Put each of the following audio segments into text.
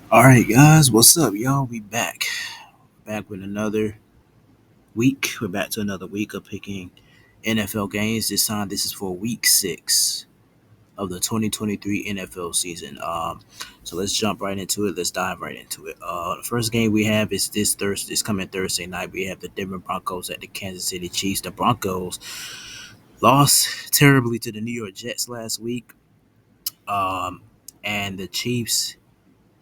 All right, guys, what's up, y'all? We back with another week. We're back to another week of picking NFL games. This time, this is for Week 6 of the 2023 NFL season. So let's jump right into it. Let's dive right into it. The first game we have is this Thursday. This coming Thursday night. We have the Denver Broncos at the Kansas City Chiefs. The Broncos lost terribly to the New York Jets last week, um, and the Chiefs.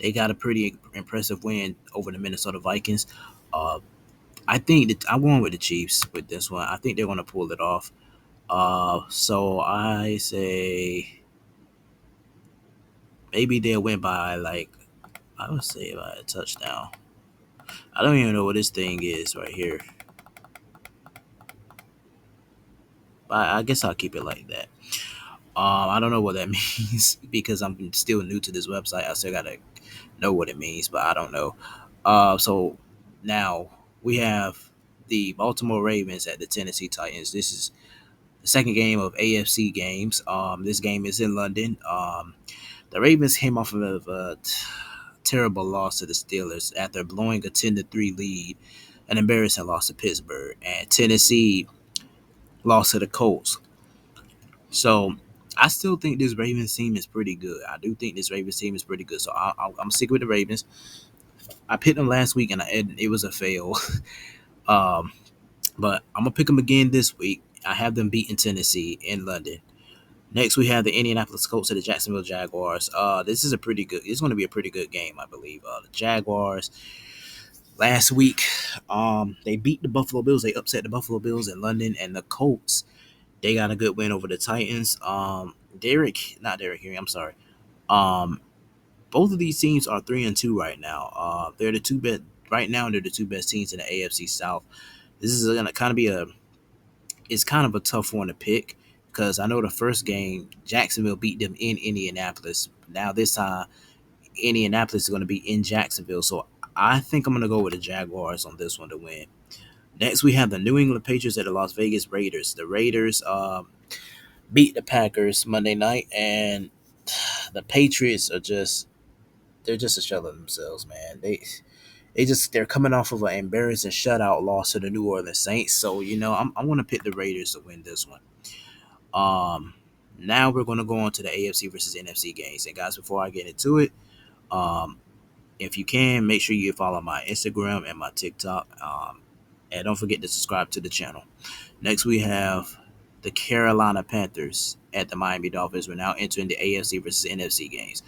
They got a pretty impressive win over the Minnesota Vikings. Uh, I think that I'm going with the Chiefs with this one. I think they're going to pull it off. So I say maybe they'll win by I would say by a touchdown. I don't even know what this thing is right here, but I guess I'll keep it like that. I don't know what that means because I'm still new to this website. I still gotta know what it means, but I don't know. So now we have the Baltimore Ravens at the Tennessee Titans. This is the second game of AFC games. This game is in London. The Ravens came off of a terrible loss to the Steelers after blowing a 10-3 lead, an embarrassing loss to Pittsburgh, and Tennessee lost to the Colts. So I still think this Ravens team is pretty good. I do think this Ravens team is pretty good. So I'm sticking with the Ravens. I picked them last week and it was a fail. um, but I'm gonna pick them again this week. I have them beating Tennessee in London. Next, we have the Indianapolis Colts and the Jacksonville Jaguars. This is a pretty good. It's going to be a pretty good game, I believe. The Jaguars last week, they beat the Buffalo Bills. They upset the Buffalo Bills in London, and the Colts they got a good win over the Titans. Not Derek Henry. I'm sorry. Um, both of these teams are 3-2 right now. They're the two best right now. They're the two best teams in the AFC South. This is going to kind of be a it's kind of a tough one to pick because I know the first game Jacksonville beat them in Indianapolis. Now this time Indianapolis is going to be in Jacksonville, so I think I'm going to go with the Jaguars on this one to win. Next, we have the New England Patriots at the Las Vegas Raiders. The Raiders beat the Packers Monday night, and the Patriots are just they're just a shell of themselves, man. They're coming off of an embarrassing shutout loss to the New Orleans Saints. So I'm going to pick the Raiders to win this one. Um, Now we're going to go on to the AFC versus NFC games. And guys, before I get into it, um, if you can, make sure you follow my Instagram and my TikTok. And don't forget to subscribe to the channel. Next, we have the Carolina Panthers at the Miami Dolphins. We're now entering the AFC versus NFC games.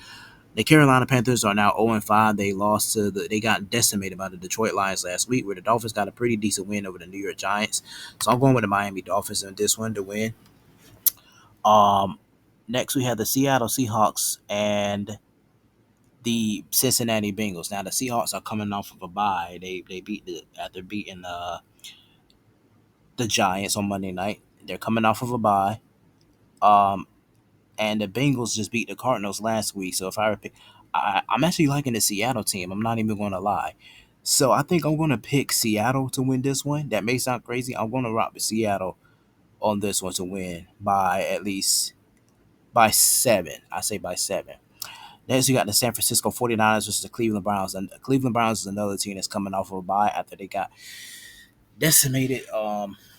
The Carolina Panthers are now 0-5. They got decimated by the Detroit Lions last week, where the Dolphins got a pretty decent win over the New York Giants. So I'm going with the Miami Dolphins in this one to win. Um, Next, we have the Seattle Seahawks and the Cincinnati Bengals. Now, the Seahawks are coming off of a bye. They after beating the Giants on Monday night. They're coming off of a bye. Um, and the Bengals just beat the Cardinals last week. So if I repeat, I'm actually liking the Seattle team. I'm not even going to lie. So I think I'm going to pick Seattle to win this one. That may sound crazy. I'm going to rock with Seattle on this one to win by at least by 7. I say by 7. Next, you got the San Francisco 49ers versus the Cleveland Browns. And the Cleveland Browns is another team that's coming off of a bye after they got decimated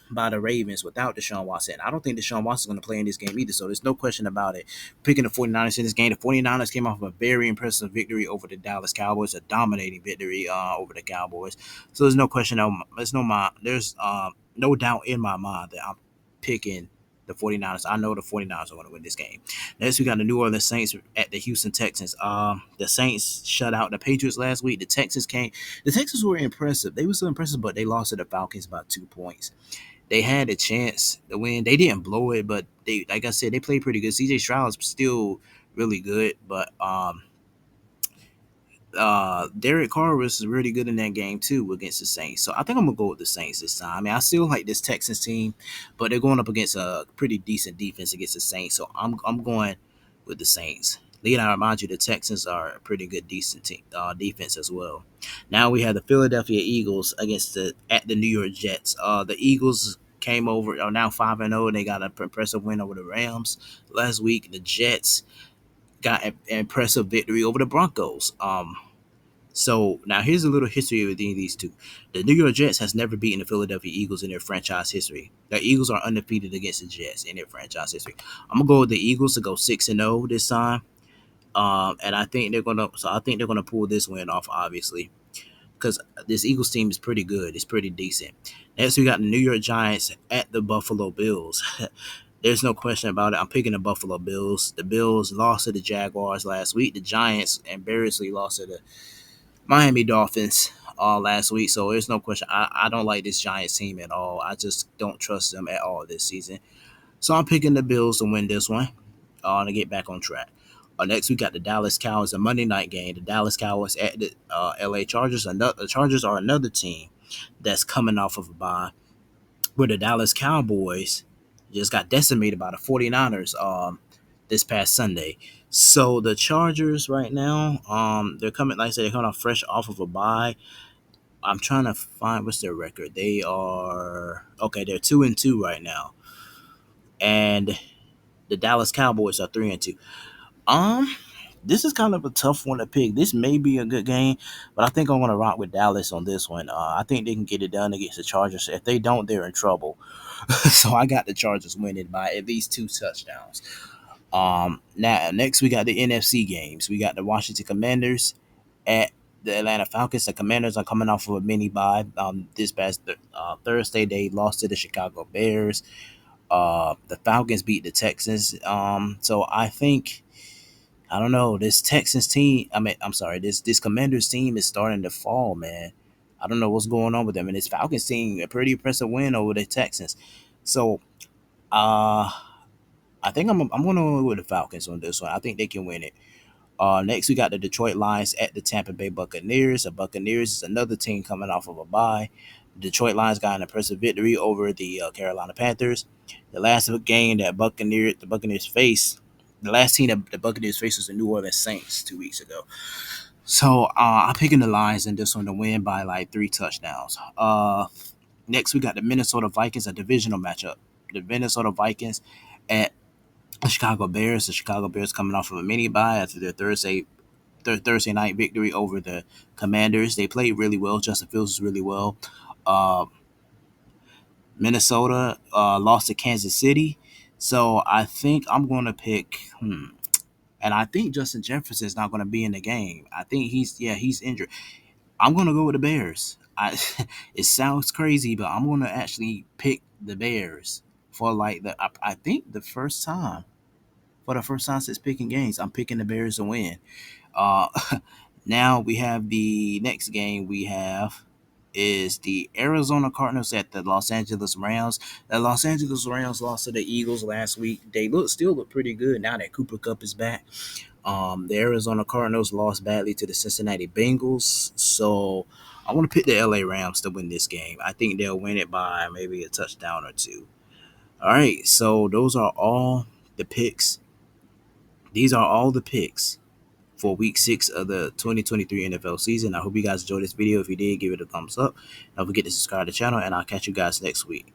by the Ravens without Deshaun Watson. I don't think Deshaun Watson is going to play in this game either, so there's no question about it. Picking the 49ers in this game, the 49ers came off of a very impressive victory over the Dallas Cowboys, a dominating victory over the Cowboys. So there's no question, there's no doubt in my mind that I'm picking the 49ers. I know the 49ers are going to win this game. Next, we got the New Orleans Saints at the Houston Texans. The Saints shut out the Patriots last week. The Texans were impressive. They were so impressive, but they lost to the Falcons by 2 points. They had a chance to win. They didn't blow it, but like I said, they played pretty good. CJ Stroud's still really good, but Derek Carr was really good in that game too against the Saints. So I think I'm gonna go with the Saints this time. I mean, I still like this Texans team, but they're going up against a pretty decent defense against the Saints. So I'm going with the Saints. Lead, I remind you, the Texans are a pretty good, decent team, defense as well. Now we have the Philadelphia Eagles against the New York Jets. The Eagles came over are now 5-0 and they got an impressive win over the Rams last week. The Jets got an impressive victory over the Broncos. So now here's a little history within these two. The New York Jets has never beaten the Philadelphia Eagles in their franchise history. The Eagles are undefeated against the Jets in their franchise history. I'm gonna go with the Eagles to go 6-0 this time. And I think they're gonna. So I think they're gonna pull this win off, obviously, because this Eagles team is pretty good. It's pretty decent. Next, we got the New York Giants at the Buffalo Bills. There's no question about it. I'm picking the Buffalo Bills. The Bills lost to the Jaguars last week. The Giants embarrassingly lost to the Miami Dolphins last week. So there's no question. I don't like this Giants team at all. I just don't trust them at all this season. So I'm picking the Bills to win this one to get back on track. Next, we got the Dallas Cowboys, a Monday night game. The Dallas Cowboys at the LA Chargers. The Chargers are another team that's coming off of a bye, where the Dallas Cowboys just got decimated by the 49ers this past Sunday. So the Chargers right now, they're coming, like I said, they're coming off fresh off of a bye. I'm trying to find what's their record. They are okay. They're 2-2 right now, and the Dallas Cowboys are 3-2. Um, this is kind of a tough one to pick. This may be a good game, but I think I'm going to rock with Dallas on this one. I think they can get it done against the Chargers. If they don't, they're in trouble. So I got the Chargers winning by at least 2 touchdowns. Now next we got the NFC games. We got the Washington Commanders at the Atlanta Falcons. The Commanders are coming off of a mini bye. This past Thursday they lost to the Chicago Bears. The Falcons beat the Texans. So I think I don't know. This Texans team, I'm sorry, this Commanders team is starting to fall, man. I don't know what's going on with them. And this Falcons team, a pretty impressive win over the Texans. So uh I think I'm gonna go with the Falcons on this one. I think they can win it. Next we got the Detroit Lions at the Tampa Bay Buccaneers. The Buccaneers is another team coming off of a bye. The Detroit Lions got an impressive victory over the Carolina Panthers. The last game that the Buccaneers faced, the last team that the Buccaneers faced was the New Orleans Saints 2 weeks ago. So I'm picking the Lions in this one to win by like 3 touchdowns. Next we got the Minnesota Vikings, a divisional matchup. The Minnesota Vikings at the Chicago Bears. The Chicago Bears coming off of a mini bye after their Thursday night victory over the Commanders. They played really well. Justin Fields was really well. Uh, Minnesota lost to Kansas City. So I think I'm going to pick. And I think Justin Jefferson is not going to be in the game. I think he's injured. I'm going to go with the Bears. It sounds crazy, but I'm going to actually pick the Bears for like I think the first time. For the first time since picking games, I'm picking the Bears to win. Uh, Now we have the next game we have is the Arizona Cardinals at the Los Angeles Rams. The Los Angeles Rams lost to the Eagles last week. They still look pretty good now that Cooper Cup is back. The Arizona Cardinals lost badly to the Cincinnati Bengals. So I want to pick the LA Rams to win this game. I think they'll win it by maybe a touchdown or two. All right, so those are all the picks. These are all the picks for week 6 of the 2023 NFL season. I hope you guys enjoyed this video. If you did, give it a thumbs up. Don't forget to subscribe to the channel, and I'll catch you guys next week.